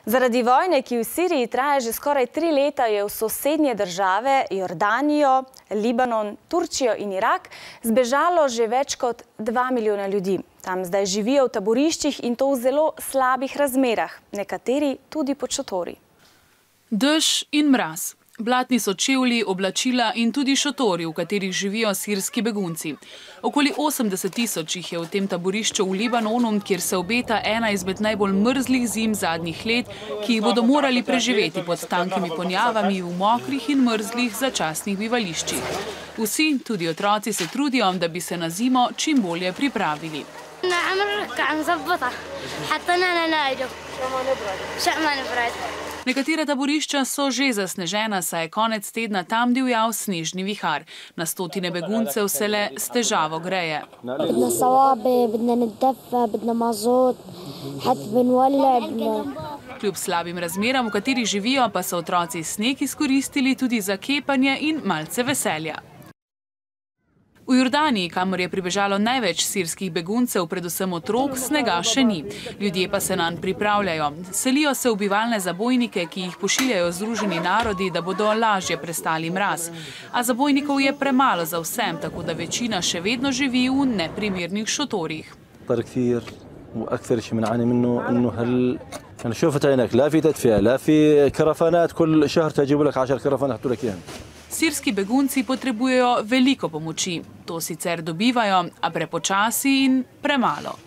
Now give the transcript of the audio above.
Zaradi vojne, ki v Siriji traja že skoraj 3 leta, je v sosednje države Jordanijo, Libanon, Turčijo in Irak zbežalo že več kot 2 milijona ljudi. Tam zdaj živijo v taboriščih in to v zelo slabih razmerah, nekateri tudi pod šotori. Dež in mraz. Blatni so čevlji, oblačila in tudi šotori, v katerih živijo sirski begunci. Okoli 80 tisoč jih je v tem taborišču v Libanonu, kjer se obeta ena izmed najbolj mrzlih zim zadnjih let, ki jih bodo morali preživeti pod tankimi ponjavami v mokrih in mrzlih začasnih bivališčih. Vsi, tudi otroci, se trudijo, da bi se na zimo čim bolje pripravili. Nekatera taborišča so že zasnežena, saj je konec tedna tam divjal snežni vihar. Na stotine beguncev se le s težavo greje. Kljub slabim razmeram, v katerih živijo, pa so otroci sneg izkoristili tudi za kepanje in malce veselja. V Jordaniji, kamor je pribežalo največ sirskih beguncev, predvsem otrok, snega še ni. Ljudje pa se nanj pripravljajo. Selijo se v bivalne zabojnike, ki jih pošiljajo Združeni narodi, da bodo lažje prestali mraz. A zabojnikov je premalo za vsem, tako da večina še vedno živi v neprimernih šotorih. Sirski begunci potrebujejo veliko pomoči. To sicer dobivajo, a prepočasi in premalo.